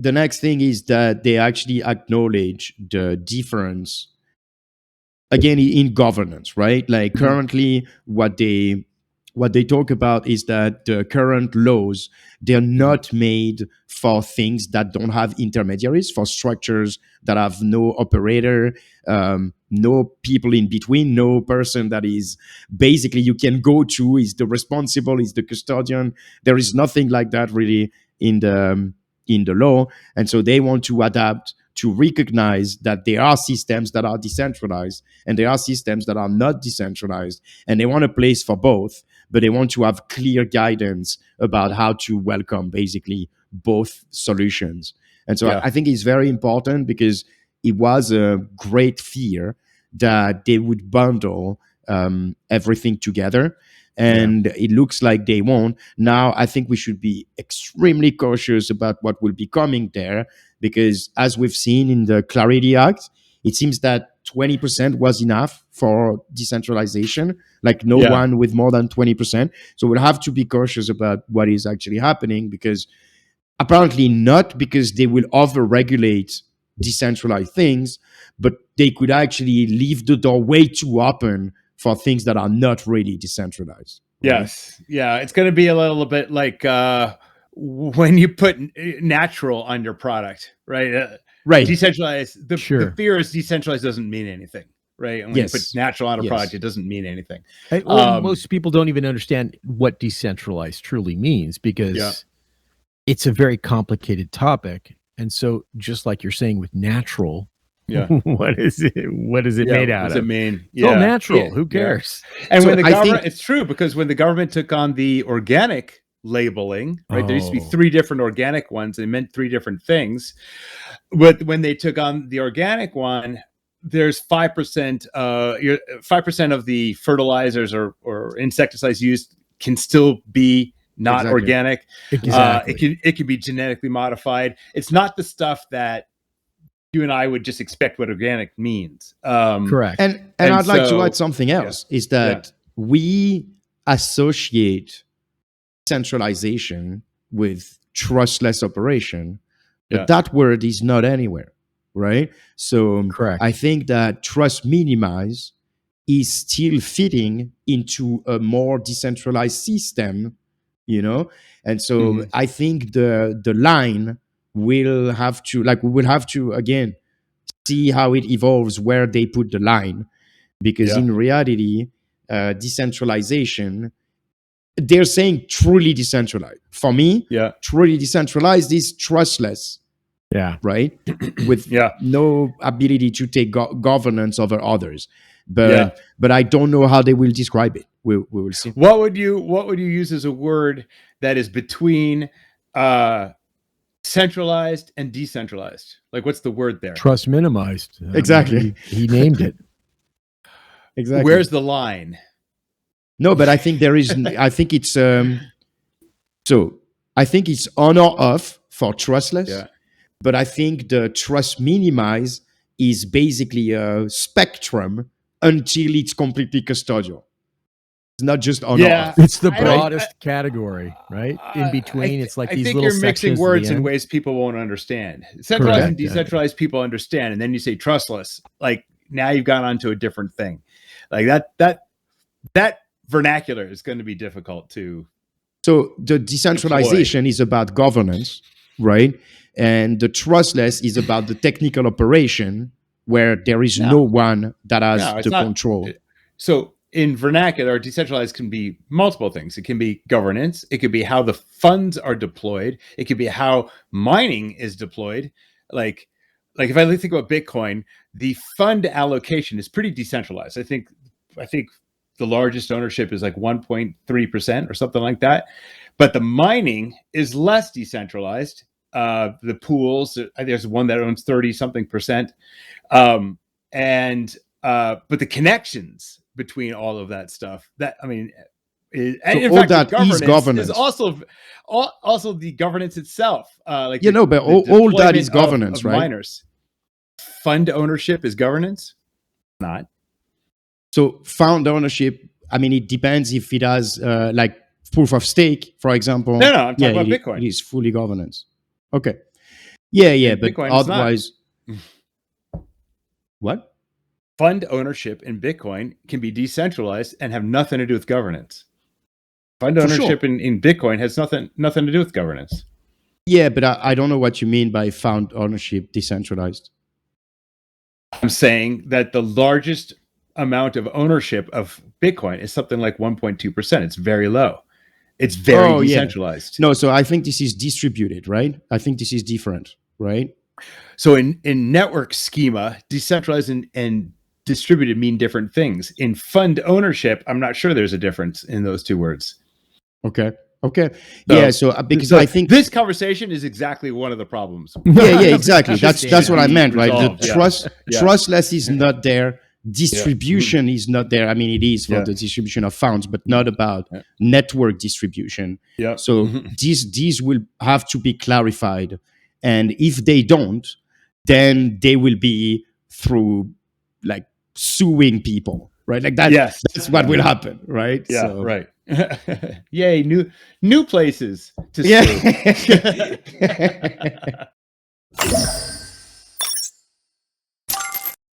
the next thing is that they actually acknowledge the difference again in governance, right? Like currently what they talk about is that the current laws, they're not made for things that don't have intermediaries, for structures that have no operator, no people in between, no person that is basically you can go to, is the responsible, is the custodian. There is nothing like that really in the law. And so they want to adapt to recognize that there are systems that are decentralized and there are systems that are not decentralized. And they want a place for both, but they want to have clear guidance about how to welcome basically both solutions. And so I think it's very important because it was a great fear that they would bundle everything together. And it looks like they won't. Now, I think we should be extremely cautious about what will be coming there, because as we've seen in the Clarity Act, it seems that 20% was enough for decentralization, like no one with more than 20%. So we'll have to be cautious about what is actually happening, because apparently not because they will over-regulate decentralized things, but they could actually leave the door way too open for things that are not really decentralized. Right? Yes. Yeah. It's going to be a little bit like when you put natural on your product, right? Right. Decentralized. The fear is decentralized doesn't mean anything, right? And when you put natural on a product, it doesn't mean anything. Most people don't even understand what decentralized truly means, because it's a very complicated topic. And so just like you're saying with natural, what is it? What is it made out of? What does it mean? It's all natural. Who cares? And so when the government, it's true, because when the government took on the organic labeling, right? There used to be 3 different organic ones. They meant 3 different things. But when they took on the organic one, there's 5%, 5% of the fertilizers or insecticides used can still be not organic. Exactly. It can be genetically modified. It's not the stuff that you and I would just expect what organic means. Correct. And I'd like to add something else, is that we associate centralization with trustless operation, but that word is not anywhere, right? So I think that trust minimize is still fitting into a more decentralized system, you know? And so I think the line will have to, like, we will have to, again, see how it evolves, where they put the line. Because in reality, decentralization, they're saying truly decentralized. For me, truly decentralized is trustless. Yeah. Right? With no ability to take governance over others. But I don't know how they will describe it. We will see. What would you use as a word that is between centralized and decentralized? Like, what's the word there? Trust minimized. Exactly. He named it. Exactly. Where's the line? No, but I think there is. I think it's so. I think it's on or off for trustless. Yeah. But I think the trust minimize is basically a spectrum until it's completely custodial. It's not just on or off. It's the broadest category, right? In between, it's like these little sections. I think you're mixing words in ways people won't understand. Centralized and decentralized people understand, and then you say trustless. Like, now you've gone on to a different thing. Like that vernacular is going to be difficult to. So the decentralization is about governance, right? And the trustless is about the technical operation, where there is no one that has the control. So in vernacular, decentralized can be multiple things. It can be governance. It could be how the funds are deployed. It could be how mining is deployed. Like if I think about Bitcoin, the fund allocation is pretty decentralized. I think the largest ownership is like 1.3% or something like that. But the mining is less decentralized. The pools, there's one that owns 30-something%. But the connections between all of that stuff, that, I mean, and so in all fact, that is governance. Is also the governance itself. But all that is governance, of right? Miners. Fund ownership is governance? Not. So fund ownership, I mean, it depends if it has like proof of stake, for example. No, I'm talking about Bitcoin. It is fully governance. Okay. Yeah, In but Bitcoin, it's not. otherwise, what? Fund ownership in Bitcoin can be decentralized and have nothing to do with governance. Fund For ownership sure. in Bitcoin has nothing to do with governance. Yeah, but I don't know what you mean by fund ownership decentralized. I'm saying that the largest amount of ownership of Bitcoin is something like 1.2%. It's very low. It's very decentralized. No, so I think this is distributed, right? I think this is different, right? So in network schema, decentralized and distributed mean different things. In fund ownership, I'm not sure there's a difference in those two words. Okay. So because I think this conversation is exactly one of the problems. Yeah, exactly. That's what I meant, right? The Yeah. trustless is not there. Distribution is not there. I mean, it is for the distribution of funds, but not about network distribution. Yeah. So these will have to be clarified, and if they don't, then they will be through like suing people, right? Like that. Yes. That's what will happen, right? Yeah. So. Right. Yay! New places to Yeah. sue.